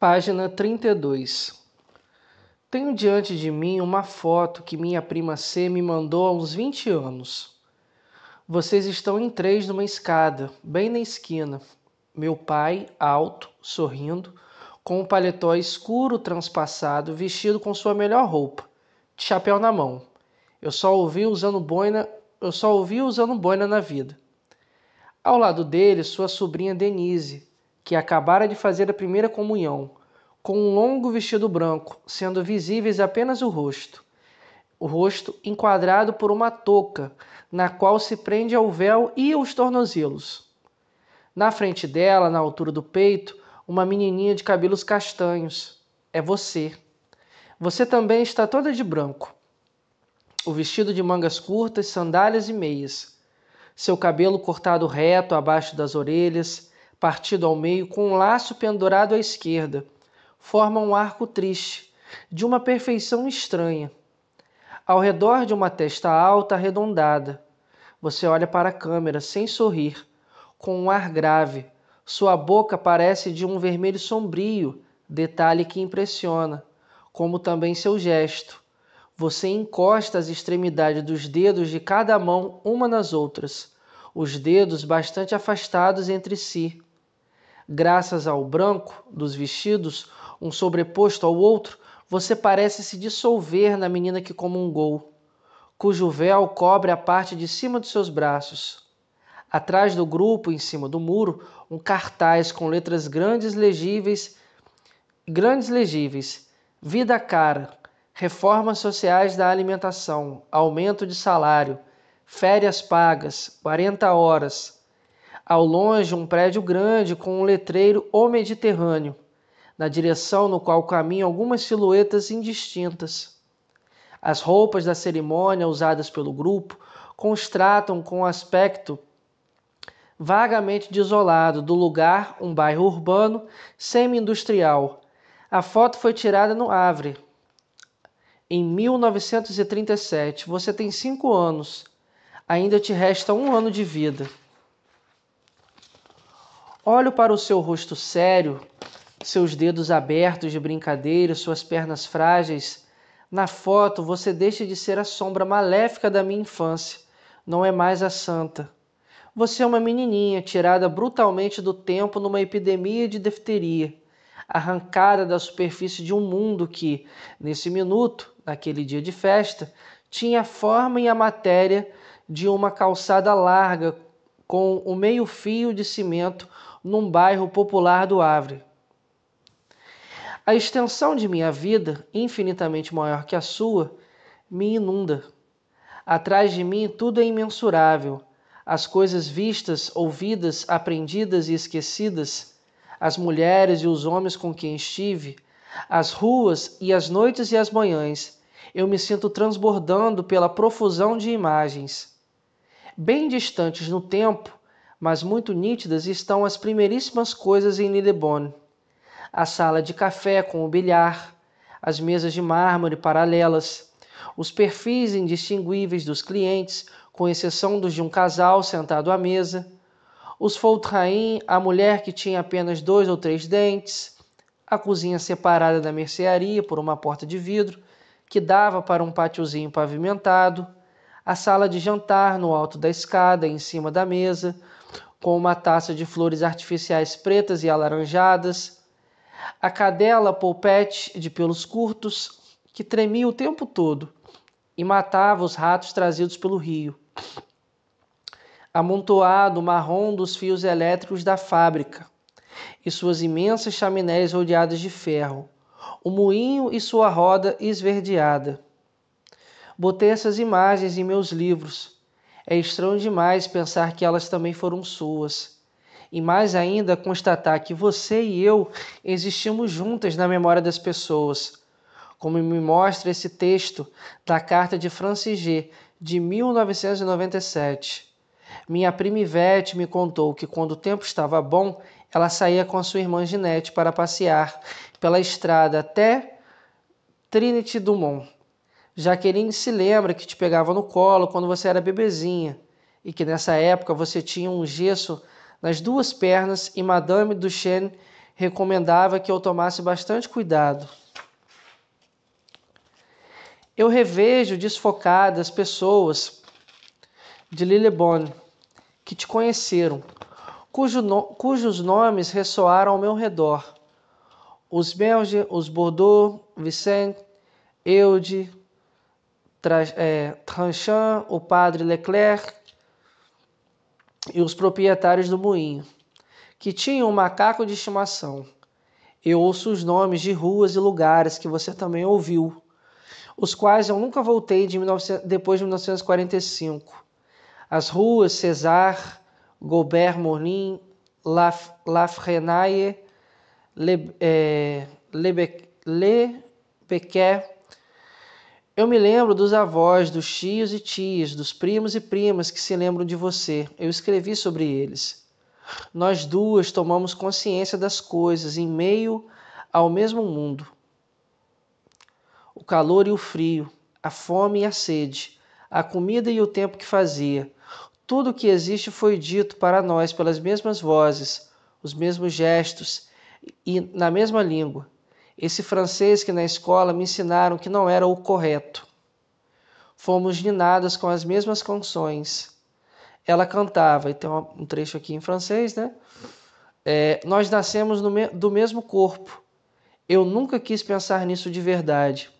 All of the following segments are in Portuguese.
Página 32. Tenho diante de mim uma foto que minha prima C me mandou há uns 20 anos. Vocês estão em três numa escada, bem na esquina. Meu pai, alto, sorrindo, com um paletó escuro transpassado, vestido com sua melhor roupa, de chapéu na mão. Eu só ouvi usando boina na vida. Ao lado dele, sua sobrinha Denise, que acabara de fazer a primeira comunhão, com um longo vestido branco, sendo visíveis apenas o rosto enquadrado por uma touca, na qual se prende ao véu e aos tornozelos. Na frente dela, na altura do peito, uma menininha de cabelos castanhos. É você. Você também está toda de branco. O vestido de mangas curtas, sandálias e meias. Seu cabelo cortado reto abaixo das orelhas, partido ao meio com um laço pendurado à esquerda, forma um arco triste, de uma perfeição estranha. Ao redor de uma testa alta arredondada, você olha para a câmera sem sorrir, com um ar grave. Sua boca parece de um vermelho sombrio, detalhe que impressiona, como também seu gesto. Você encosta as extremidades dos dedos de cada mão uma nas outras, os dedos bastante afastados entre si. Graças ao branco dos vestidos, um sobreposto ao outro, você parece se dissolver na menina que comungou, cujo véu cobre a parte de cima dos seus braços. Atrás do grupo, em cima do muro, um cartaz com letras grandes legíveis. Vida cara, reformas sociais da alimentação, aumento de salário, férias pagas, 40 horas. Ao longe, um prédio grande com um letreiro O Mediterrâneo, na direção no qual caminham algumas silhuetas indistintas. As roupas da cerimônia usadas pelo grupo contrastam com o aspecto vagamente desolado do lugar, um bairro urbano, semi-industrial. A foto foi tirada no Havre, em 1937. Você tem 5 anos. Ainda te resta 1 ano de vida. Olho para o seu rosto sério, seus dedos abertos de brincadeira, suas pernas frágeis. Na foto, você deixa de ser a sombra maléfica da minha infância. Não é mais a santa. Você é uma menininha tirada brutalmente do tempo numa epidemia de difteria, arrancada da superfície de um mundo que, nesse minuto, naquele dia de festa, tinha a forma e a matéria de uma calçada larga com o meio-fio de cimento num bairro popular do Havre. A extensão de minha vida, infinitamente maior que a sua, me inunda. Atrás de mim tudo é imensurável. As coisas vistas, ouvidas, aprendidas e esquecidas, as mulheres e os homens com quem estive, as ruas e as noites e as manhãs, eu me sinto transbordando pela profusão de imagens. Bem distantes no tempo, mas muito nítidas, estão as primeiríssimas coisas em Lillebonne. A sala de café com o bilhar, as mesas de mármore paralelas, os perfis indistinguíveis dos clientes, com exceção dos de um casal sentado à mesa, os Fautrain, a mulher que tinha apenas 2 ou 3 dentes, a cozinha separada da mercearia por uma porta de vidro, que dava para um pátiozinho pavimentado, a sala de jantar no alto da escada, em cima da mesa, com uma taça de flores artificiais pretas e alaranjadas, a cadela polpete de pelos curtos, que tremia o tempo todo e matava os ratos trazidos pelo rio. Amontoado marrom dos fios elétricos da fábrica e suas imensas chaminés rodeadas de ferro, o moinho e sua roda esverdeada. Botei essas imagens em meus livros. É estranho demais pensar que elas também foram suas. E mais ainda constatar que você e eu existimos juntas na memória das pessoas, como me mostra esse texto da carta de Francis G., de 1997. Minha prima Ivete me contou que quando o tempo estava bom, ela saía com a sua irmã Ginete para passear pela estrada até Trinity Dumont. Jaqueline se lembra que te pegava no colo quando você era bebezinha e que nessa época você tinha um gesso nas 2 pernas e Madame Duchesne recomendava que eu tomasse bastante cuidado. Eu revejo desfocadas pessoas de Lillebonne que te conheceram, cujos nomes ressoaram ao meu redor. Os Belge, os Bordeaux, Vicente, Eude, Tranchant, o padre Leclerc e os proprietários do moinho, que tinham um macaco de estimação. Eu ouço os nomes de ruas e lugares que você também ouviu, os quais eu nunca voltei depois de 1945. As ruas César, Gobert Morin, Lafrenaye, Le Becquer. Eu me lembro dos avós, dos tios e tias, dos primos e primas que se lembram de você. Eu escrevi sobre eles. Nós duas tomamos consciência das coisas em meio ao mesmo mundo. O calor e o frio, a fome e a sede, a comida e o tempo que fazia. Tudo o que existe foi dito para nós pelas mesmas vozes, os mesmos gestos e na mesma língua. Esse francês que na escola me ensinaram que não era o correto. Fomos ninadas com as mesmas canções. Ela cantava, e tem um trecho aqui em francês, né? Nós nascemos do mesmo corpo. Eu nunca quis pensar nisso de verdade.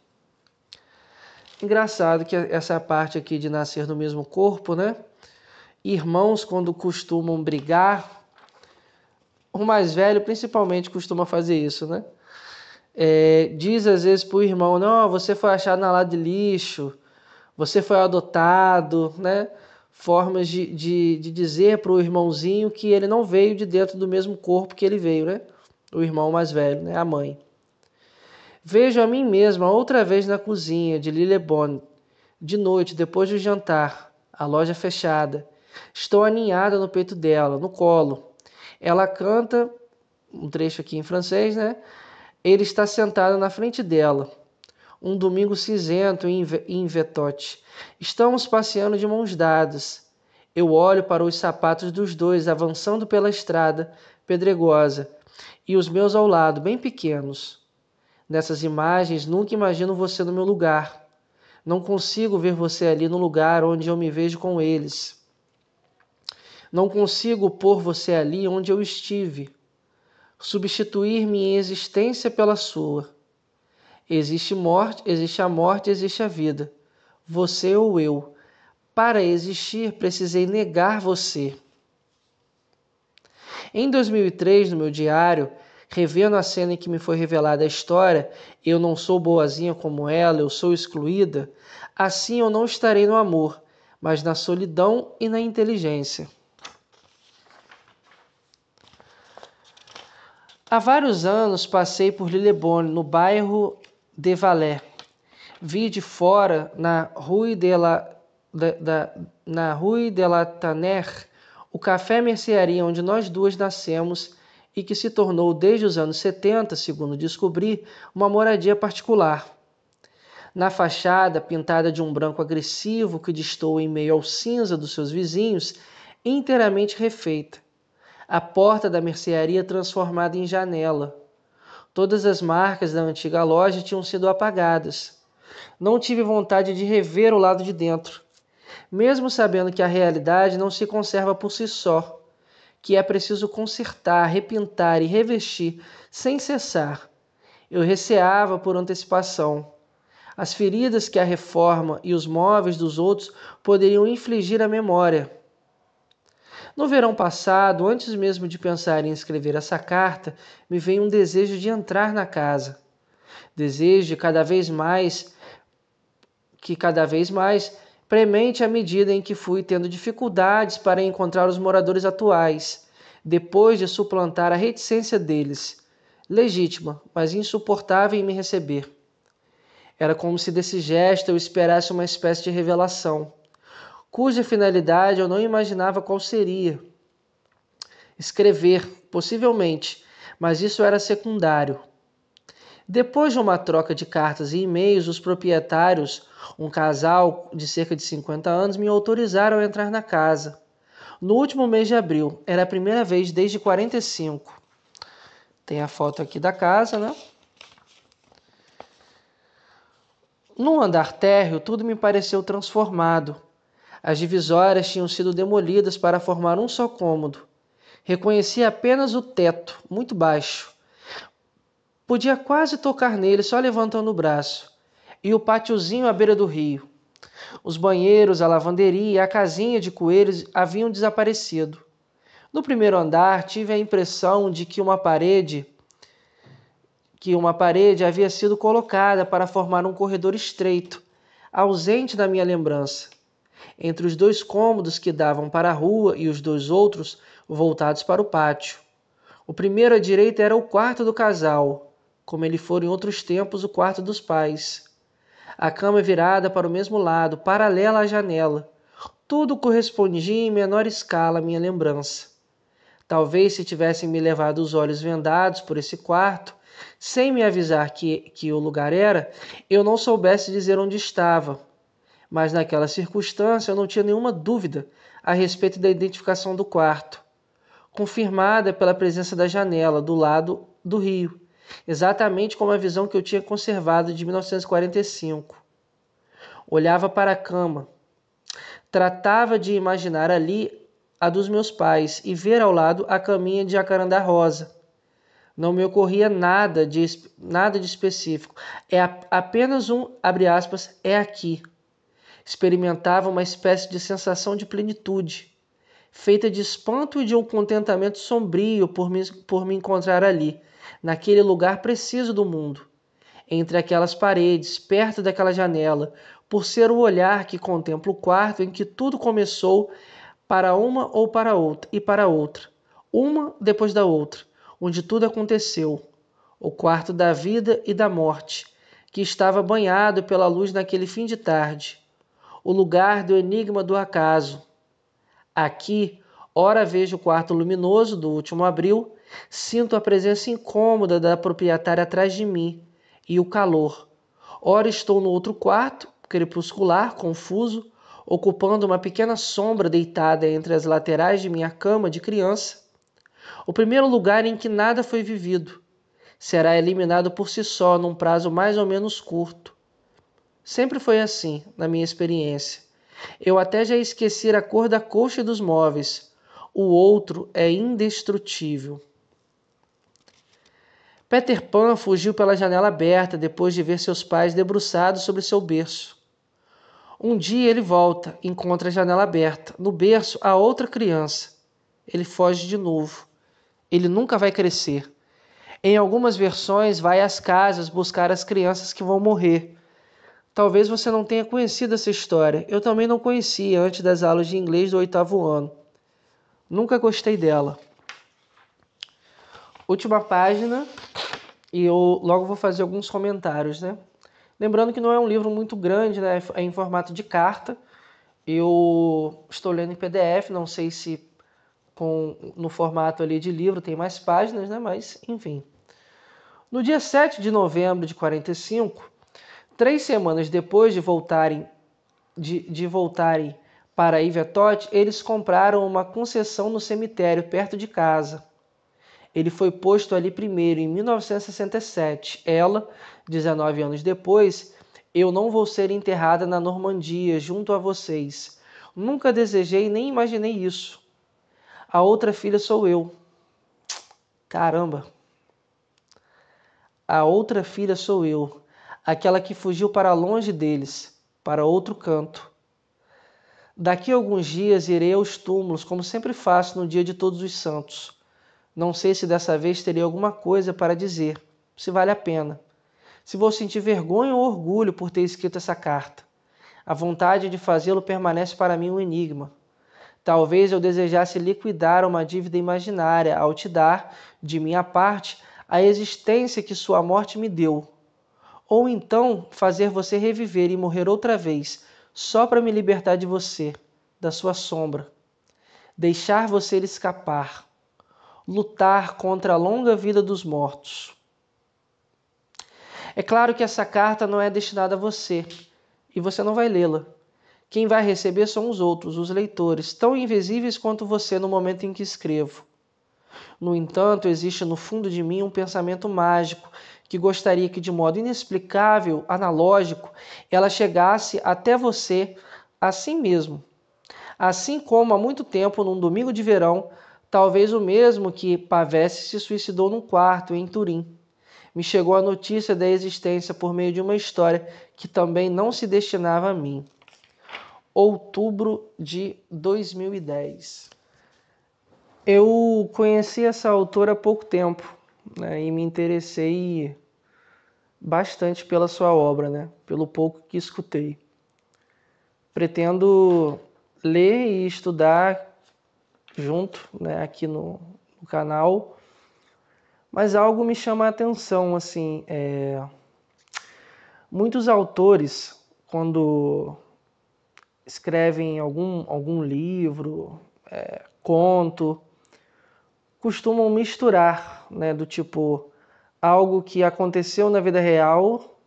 Engraçado que essa parte aqui de nascer no mesmo corpo, né? Irmãos, quando costumam brigar, o mais velho principalmente costuma fazer isso, né? Diz às vezes para o irmão, não, você foi achado na lata de lixo, você foi adotado, né? Formas de dizer para o irmãozinho que ele não veio de dentro do mesmo corpo que ele veio, né? O irmão mais velho, né? A mãe. Vejo a mim mesma outra vez na cozinha de Lillebonne, de noite, depois do jantar, a loja fechada. Estou aninhada no peito dela, no colo. Ela canta, um trecho aqui em francês, né? Ele está sentado na frente dela. Um domingo cinzento em Vetote. Estamos passeando de mãos dadas. Eu olho para os sapatos dos dois avançando pela estrada pedregosa e os meus ao lado, bem pequenos. Nessas imagens, nunca imagino você no meu lugar. Não consigo ver você ali no lugar onde eu me vejo com eles. Não consigo pôr você ali onde eu estive. Substituir minha existência pela sua. Existe a morte, existe a vida. Você ou eu. Para existir, precisei negar você. Em 2003, no meu diário, revendo a cena em que me foi revelada a história, eu não sou boazinha como ela, eu sou excluída, assim eu não estarei no amor, mas na solidão e na inteligência. Há vários anos passei por Lillebonne, no bairro de Valais. Vi de fora, na Rue de la Tanner, o café-mercearia onde nós duas nascemos e que se tornou, desde os anos 70, segundo descobri, uma moradia particular. Na fachada, pintada de um branco agressivo que destoa em meio ao cinza dos seus vizinhos, inteiramente refeita. A porta da mercearia transformada em janela. Todas as marcas da antiga loja tinham sido apagadas. Não tive vontade de rever o lado de dentro, mesmo sabendo que a realidade não se conserva por si só, que é preciso consertar, repintar e revestir sem cessar. Eu receava por antecipação. As feridas que a reforma e os móveis dos outros poderiam infligir à memória. No verão passado, antes mesmo de pensar em escrever essa carta, me veio um desejo de entrar na casa. Desejo de cada vez mais, premente à medida em que fui tendo dificuldades para encontrar os moradores atuais, depois de suplantar a reticência deles, legítima, mas insuportável em me receber. Era como se desse gesto eu esperasse uma espécie de revelação, cuja finalidade eu não imaginava qual seria. Escrever, possivelmente, mas isso era secundário. Depois de uma troca de cartas e e-mails, os proprietários, um casal de cerca de 50 anos, me autorizaram a entrar na casa. No último mês de abril, era a primeira vez desde 45. Tem a foto aqui da casa, né? No andar térreo, tudo me pareceu transformado. As divisórias tinham sido demolidas para formar um só cômodo. Reconheci apenas o teto, muito baixo. Podia quase tocar nele só levantando o braço. E o pátiozinho à beira do rio. Os banheiros, a lavanderia e a casinha de coelhos haviam desaparecido. No primeiro andar, tive a impressão de que uma parede havia sido colocada para formar um corredor estreito, ausente da minha lembrança, entre os dois cômodos que davam para a rua e os dois outros voltados para o pátio. O primeiro à direita era o quarto do casal, como ele fora em outros tempos o quarto dos pais. A cama virada para o mesmo lado, paralela à janela. Tudo correspondia em menor escala à minha lembrança. Talvez se tivessem me levado os olhos vendados por esse quarto, sem me avisar que o lugar era, eu não soubesse dizer onde estava. Mas naquela circunstância eu não tinha nenhuma dúvida a respeito da identificação do quarto, confirmada pela presença da janela do lado do rio, exatamente como a visão que eu tinha conservado de 1945. Olhava para a cama. Tratava de imaginar ali a dos meus pais e ver ao lado a caminha de jacarandá rosa. Não me ocorria nada de específico. Apenas um, abre aspas, é aqui. Experimentava uma espécie de sensação de plenitude, feita de espanto e de um contentamento sombrio por me encontrar ali, naquele lugar preciso do mundo, entre aquelas paredes, perto daquela janela, por ser o olhar que contempla o quarto em que tudo começou para uma ou para outra, e para outra, uma depois da outra, onde tudo aconteceu, o quarto da vida e da morte, que estava banhado pela luz naquele fim de tarde, o lugar do enigma do acaso. Aqui, ora vejo o quarto luminoso do último abril, sinto a presença incômoda da proprietária atrás de mim e o calor. Ora estou no outro quarto, crepuscular, confuso, ocupando uma pequena sombra deitada entre as laterais de minha cama de criança. O primeiro lugar em que nada foi vivido será eliminado por si só num prazo mais ou menos curto. Sempre foi assim, na minha experiência. Eu até já esqueci a cor da colcha e dos móveis. O outro é indestrutível. Peter Pan fugiu pela janela aberta depois de ver seus pais debruçados sobre seu berço. Um dia ele volta, encontra a janela aberta. No berço há outra criança. Ele foge de novo. Ele nunca vai crescer. Em algumas versões, vai às casas buscar as crianças que vão morrer. Talvez você não tenha conhecido essa história. Eu também não conhecia antes das aulas de inglês do 8º ano. Nunca gostei dela. Última página, e eu logo vou fazer alguns comentários, né? Lembrando que não é um livro muito grande, né? É em formato de carta. Eu estou lendo em PDF, não sei se no formato ali de livro tem mais páginas, né? Mas, enfim. No dia 7 de novembro de 45, 3 semanas depois de voltarem para Yvetot, eles compraram uma concessão no cemitério perto de casa. Ele foi posto ali primeiro, em 1967. Ela, 19 anos depois, eu não vou ser enterrada na Normandia, junto a vocês. Nunca desejei nem imaginei isso. A outra filha sou eu. Caramba! A outra filha sou eu. Aquela que fugiu para longe deles, para outro canto. Daqui a alguns dias irei aos túmulos, como sempre faço no dia de Todos os Santos. Não sei se dessa vez terei alguma coisa para dizer, se vale a pena. Se vou sentir vergonha ou orgulho por ter escrito essa carta. A vontade de fazê-lo permanece para mim um enigma. Talvez eu desejasse liquidar uma dívida imaginária ao te dar, de minha parte, a existência que sua morte me deu. Ou então fazer você reviver e morrer outra vez, só para me libertar de você, da sua sombra. Deixar você escapar. Lutar contra a longa vida dos mortos. É claro que essa carta não é destinada a você, e você não vai lê-la. Quem vai receber são os outros, os leitores, tão invisíveis quanto você no momento em que escrevo. No entanto, existe no fundo de mim um pensamento mágico que gostaria que, de modo inexplicável, analógico, ela chegasse até você assim mesmo. Assim como há muito tempo, num domingo de verão, talvez o mesmo que Pavese se suicidou num quarto em Turim. Me chegou a notícia da existência por meio de uma história que também não se destinava a mim. Outubro de 2010. Eu conheci essa autora há pouco tempo, né, e me interessei bastante pela sua obra, né, pelo pouco que escutei. Pretendo ler e estudar junto, né, aqui no canal, mas algo me chama a atenção, assim, muitos autores, quando escrevem algum livro, conto, costumam misturar, né, do tipo algo que aconteceu na vida real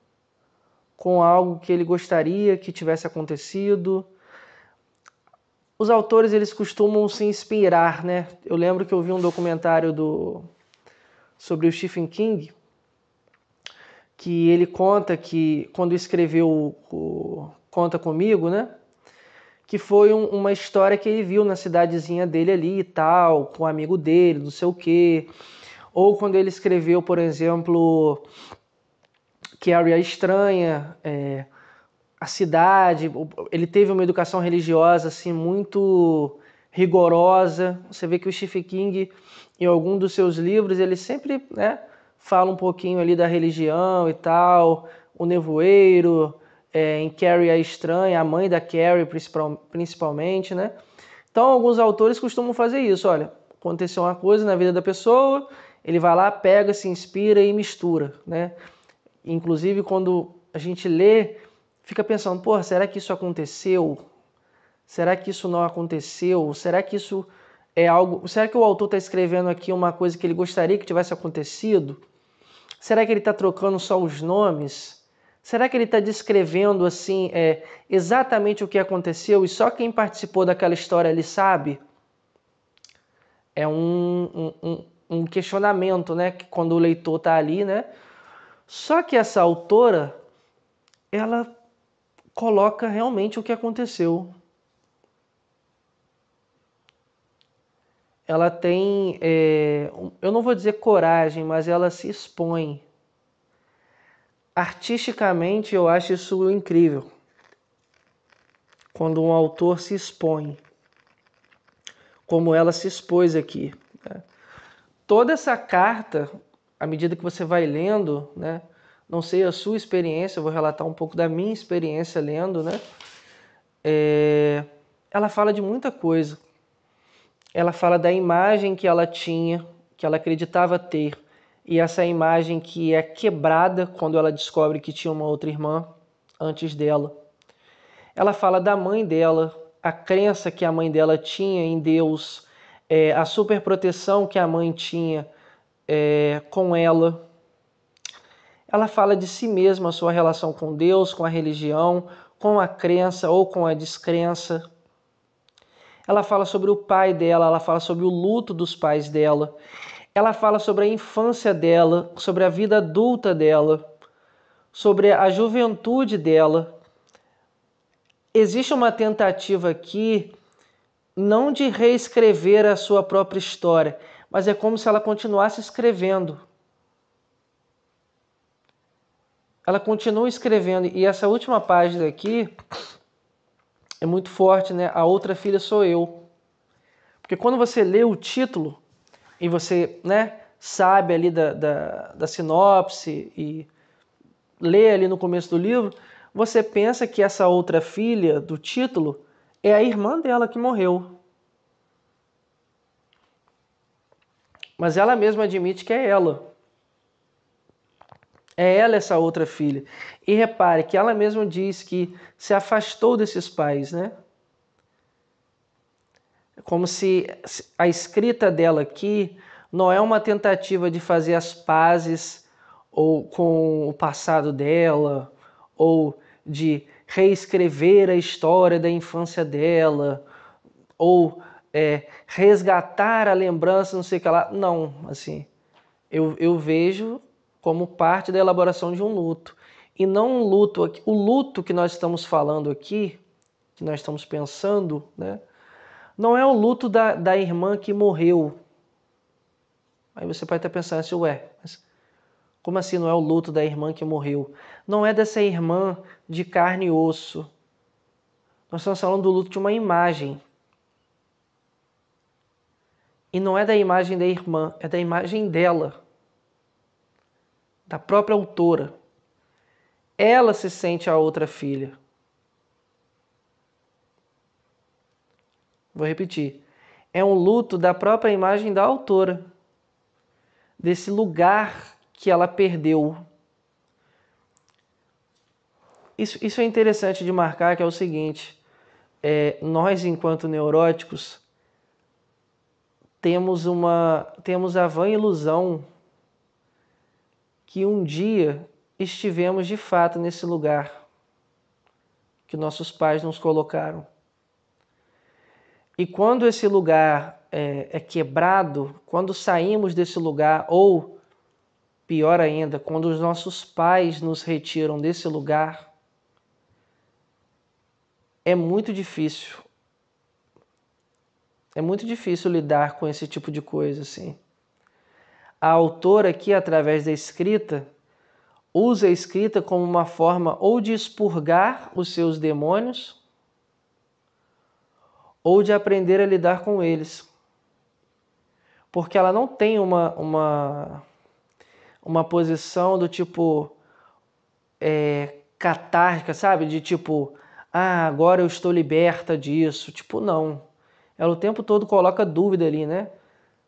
com algo que ele gostaria que tivesse acontecido. Os autores, eles costumam se inspirar, né? Eu lembro que eu vi um documentário sobre o Stephen King, que ele conta que quando escreveu o Conta Comigo, né? Que foi uma história que ele viu na cidadezinha dele ali e tal, com um amigo dele, não sei o quê. Ou quando ele escreveu, por exemplo, Carrie a Estranha, a cidade, ele teve uma educação religiosa assim muito rigorosa. Você vê que o Stephen King, em algum dos seus livros, ele sempre, né, fala um pouquinho ali da religião e tal, o nevoeiro, em Carrie a Estranha, a mãe da Carrie principalmente, né? Então alguns autores costumam fazer isso, olha, aconteceu uma coisa na vida da pessoa, ele vai lá, pega, se inspira e mistura, né? Inclusive quando a gente lê, fica pensando, pô, será que isso aconteceu? Será que isso não aconteceu? Será que isso é algo... Será que o autor está escrevendo aqui uma coisa que ele gostaria que tivesse acontecido? Será que ele está trocando só os nomes? Será que ele está descrevendo assim exatamente o que aconteceu e só quem participou daquela história ele sabe? É um questionamento, né? Que quando o leitor está ali, né? Só que essa autora, ela coloca realmente o que aconteceu. Ela tem, eu não vou dizer coragem, mas ela se expõe. Artisticamente, eu acho isso incrível. Quando um autor se expõe, como ela se expôs aqui, né? Toda essa carta, à medida que você vai lendo, né? Não sei a sua experiência, eu vou relatar um pouco da minha experiência lendo, né? Ela fala de muita coisa. Ela fala da imagem que ela tinha, que ela acreditava ter, e essa imagem que é quebrada quando ela descobre que tinha uma outra irmã antes dela. Ela fala da mãe dela, a crença que a mãe dela tinha em Deus, a superproteção que a mãe tinha com ela. Ela fala de si mesma, a sua relação com Deus, com a religião, com a crença ou com a descrença. Ela fala sobre o pai dela, ela fala sobre o luto dos pais dela. Ela fala sobre a infância dela, sobre a vida adulta dela, sobre a juventude dela. Existe uma tentativa aqui não de reescrever a sua própria história, mas é como se ela continuasse escrevendo. Ela continua escrevendo, e essa última página aqui é muito forte, né? A outra filha sou eu. Porque quando você lê o título e você, né, sabe ali da sinopse e lê ali no começo do livro, você pensa que essa outra filha do título é a irmã dela que morreu. Mas ela mesma admite que é ela. É ela essa outra filha. E repare que ela mesma diz que se afastou desses pais, né? Como se a escrita dela aqui não é uma tentativa de fazer as pazes ou com o passado dela, ou de reescrever a história da infância dela, ou resgatar a lembrança, não sei o que lá. Não, assim, eu vejo como parte da elaboração de um luto. E não um luto, o luto que nós estamos falando aqui, que nós estamos pensando, né? Não é o luto da irmã que morreu. Aí você pode estar pensando assim, ué, mas como assim não é o luto da irmã que morreu? Não é dessa irmã de carne e osso. Nós estamos falando do luto de uma imagem. E não é da imagem da irmã, é da imagem dela, da própria autora. Ela se sente a outra filha. Vou repetir. É um luto da própria imagem da autora, desse lugar que ela perdeu. Isso é interessante de marcar, que é o seguinte, nós, enquanto neuróticos, temos a vã ilusão que um dia estivemos de fato nesse lugar que nossos pais nos colocaram. E quando esse lugar é quebrado, quando saímos desse lugar, ou pior ainda, quando os nossos pais nos retiram desse lugar, é muito difícil. É muito difícil lidar com esse tipo de coisa, assim. A autora aqui, através da escrita, usa a escrita como uma forma ou de expurgar os seus demônios, ou de aprender a lidar com eles. Porque ela não tem uma posição do tipo catártica, sabe? De tipo, agora eu estou liberta disso. Tipo, não. Ela o tempo todo coloca dúvida ali, né?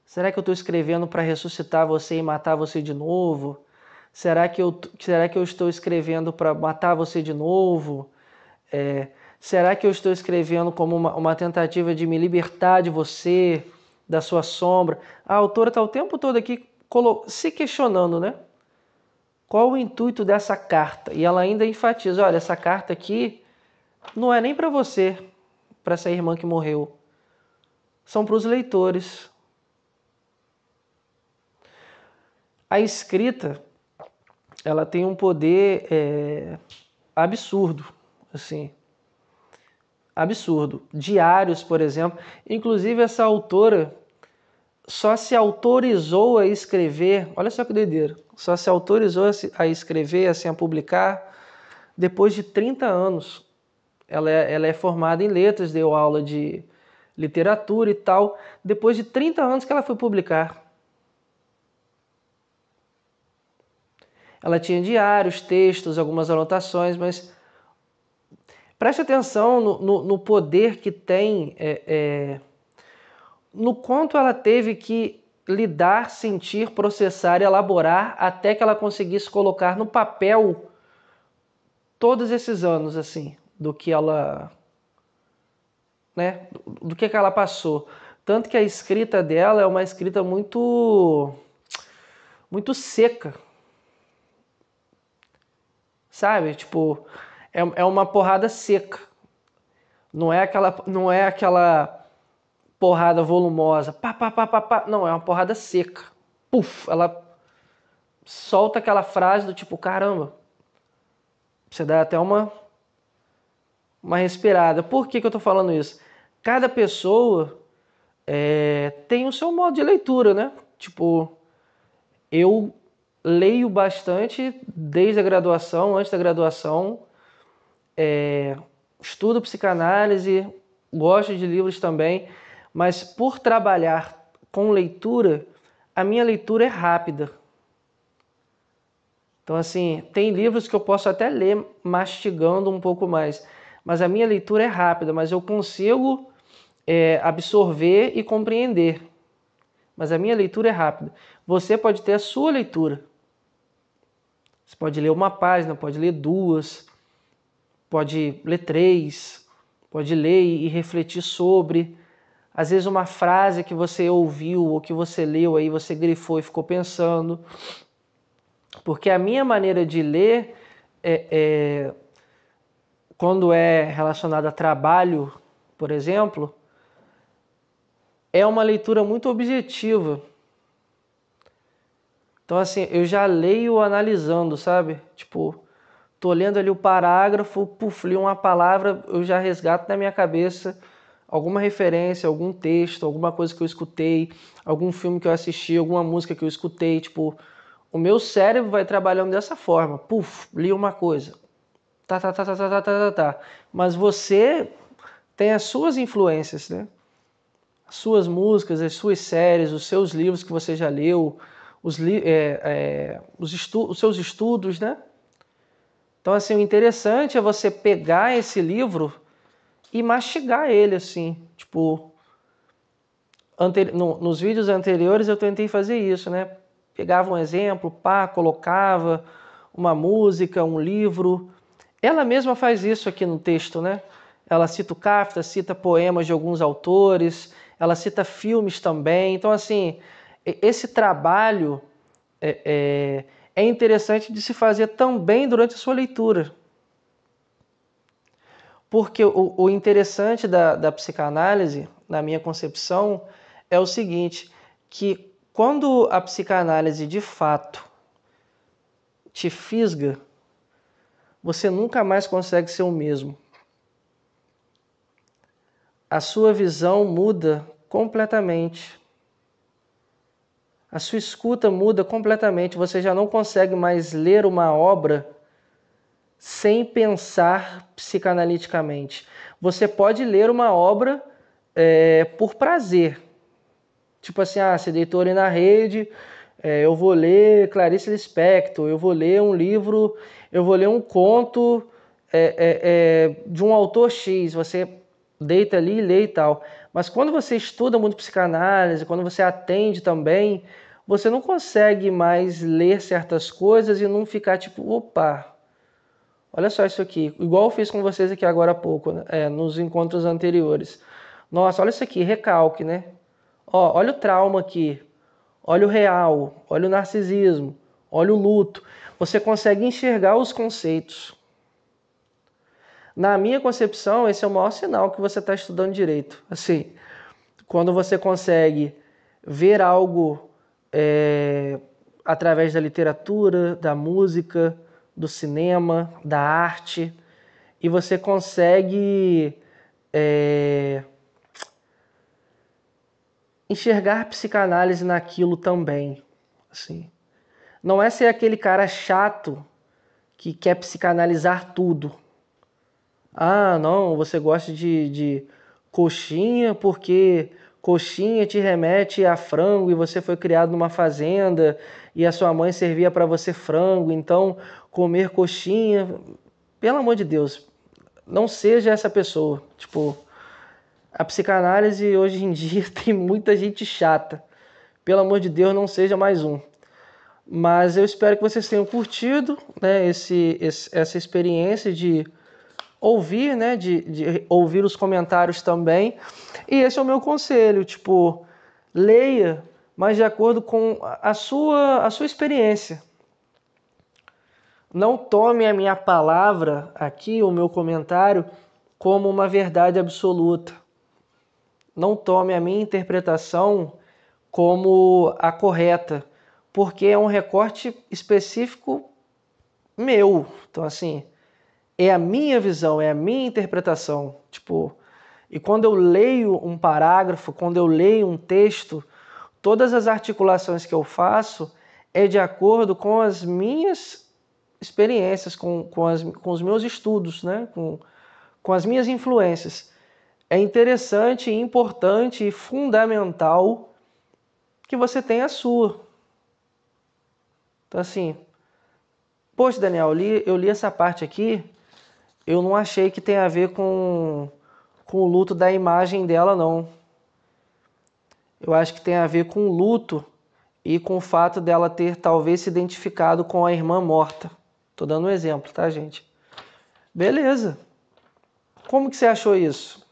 Será que eu estou escrevendo para ressuscitar você e matar você de novo? Será que eu estou escrevendo para matar você de novo? Será que eu estou escrevendo como uma tentativa de me libertar de você, da sua sombra? A autora está o tempo todo aqui se questionando, né? Qual o intuito dessa carta? E ela ainda enfatiza, olha, essa carta aqui não é nem para você, para essa irmã que morreu. São para os leitores. A escrita, ela tem um poder absurdo, assim, absurdo. Diários, por exemplo. Inclusive, essa autora só se autorizou a escrever, olha só que doideira, só se autorizou a escrever, assim, a publicar, depois de 30 anos. Ela é formada em letras, deu aula de literatura e tal. Depois de 30 anos que ela foi publicar. Ela tinha diários, textos, algumas anotações, mas preste atenção no poder que tem, no quanto ela teve que lidar, sentir, processar e elaborar até que ela conseguisse colocar no papel todos esses anos, assim, do que ela, né, do que ela passou. Tanto que a escrita dela é uma escrita muito seca, sabe? Tipo, é uma porrada seca. Não é aquela porrada volumosa. Pá, pá, pá, pá, pá. Não, é uma porrada seca. Puf, ela solta aquela frase do tipo, caramba. Você dá até uma respirada. Por que eu tô falando isso? Cada pessoa tem o seu modo de leitura, né? Tipo, eu leio bastante desde a graduação, antes da graduação, estudo psicanálise, gosto de livros também, mas por trabalhar com leitura, a minha leitura é rápida. Então, assim, tem livros que eu posso até ler mastigando um pouco mais, mas a minha leitura é rápida, mas eu consigo absorver e compreender. Mas a minha leitura é rápida. Você pode ter a sua leitura. Você pode ler uma página, pode ler duas, pode ler três, pode ler e refletir sobre. Às vezes uma frase que você ouviu ou que você leu aí, você grifou e ficou pensando. Porque a minha maneira de ler, quando é relacionada a trabalho, por exemplo, é uma leitura muito objetiva. Então, assim, eu já leio analisando, sabe? Tipo, tô lendo ali o parágrafo, puf, li uma palavra, eu já resgato na minha cabeça alguma referência, algum texto, alguma coisa que eu escutei, algum filme que eu assisti, alguma música que eu escutei. Tipo, o meu cérebro vai trabalhando dessa forma. Puf, li uma coisa. Tá, tá, tá, tá, tá, tá, tá, tá, tá. Mas você tem as suas influências, né? As suas músicas, as suas séries, os seus livros que você já leu, os seus estudos, né? Então, assim, o interessante é você pegar esse livro e mastigar ele, assim. Tipo, nos vídeos anteriores eu tentei fazer isso, né? Pegava um exemplo, pá, colocava uma música, um livro. Ela mesma faz isso aqui no texto, né? Ela cita o Kafka, cita poemas de alguns autores, ela cita filmes também. Então, assim, esse trabalho é interessante de se fazer também durante a sua leitura. Porque o interessante da psicanálise, na minha concepção, é o seguinte, que quando a psicanálise de fato te fisga, você nunca mais consegue ser o mesmo. A sua visão muda completamente. A sua escuta muda completamente. Você já não consegue mais ler uma obra sem pensar psicanaliticamente. Você pode ler uma obra por prazer. Tipo assim, você deitou ali na rede, eu vou ler Clarice Lispector, eu vou ler um livro, eu vou ler um conto de um autor X. Você deita ali e lê e tal. Mas quando você estuda muito psicanálise, quando você atende também, você não consegue mais ler certas coisas e não ficar tipo, opa, olha só isso aqui. Igual eu fiz com vocês aqui agora há pouco, né? Nos encontros anteriores. Nossa, olha isso aqui, recalque, né? Ó, olha o trauma aqui. Olha o real, olha o narcisismo, olha o luto. Você consegue enxergar os conceitos. Na minha concepção, esse é o maior sinal que você está estudando direito. Assim, quando você consegue ver algo através da literatura, da música, do cinema, da arte, e você consegue enxergar psicanálise naquilo também. Assim, não é ser aquele cara chato que quer psicanalizar tudo. Ah, não, você gosta de coxinha porque coxinha te remete a frango e você foi criado numa fazenda e a sua mãe servia para você frango, então comer coxinha, pelo amor de Deus, não seja essa pessoa. Tipo, a psicanálise hoje em dia tem muita gente chata. Pelo amor de Deus, não seja mais um. Mas eu espero que vocês tenham curtido, né, essa experiência de ouvir, né, de ouvir os comentários também. E esse é o meu conselho, tipo, leia, mas de acordo com a sua experiência. Não tome a minha palavra aqui, o meu comentário, como uma verdade absoluta. Não tome a minha interpretação como a correta, porque é um recorte específico meu. Então, assim, é a minha visão, é a minha interpretação. Tipo, e quando eu leio um parágrafo, quando eu leio um texto, todas as articulações que eu faço é de acordo com as minhas experiências, com os meus estudos, né? Com as minhas influências. É interessante, importante e fundamental que você tenha a sua. Então, assim, poxa, Daniel, eu li essa parte aqui, eu não achei que tem a ver com o luto da imagem dela, não. Eu acho que tem a ver com o luto e com o fato dela ter talvez se identificado com a irmã morta. Tô dando um exemplo, tá, gente? Beleza. Como que você achou isso?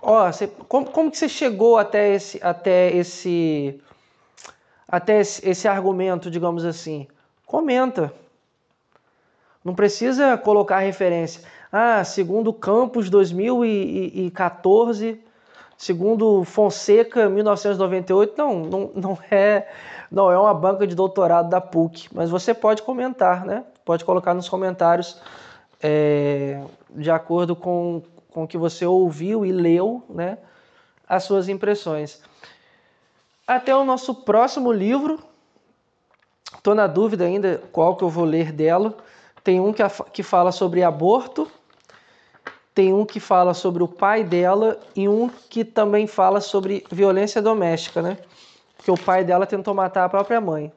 Ó, como que você chegou até esse argumento, digamos assim? Comenta. Não precisa colocar referência. Ah, segundo Campos 2014, Segundo Fonseca, 1998, não é uma banca de doutorado da PUC, mas você pode comentar, né? Pode colocar nos comentários de acordo com o que você ouviu e leu, né? As suas impressões. Até o nosso próximo livro. Estou na dúvida ainda qual que eu vou ler dela. Tem um que fala sobre aborto, tem um que fala sobre o pai dela e um que também fala sobre violência doméstica, né? Porque o pai dela tentou matar a própria mãe.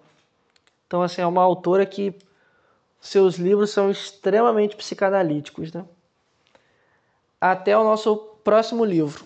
Então, assim, é uma autora que seus livros são extremamente psicanalíticos, né? Até o nosso próximo livro.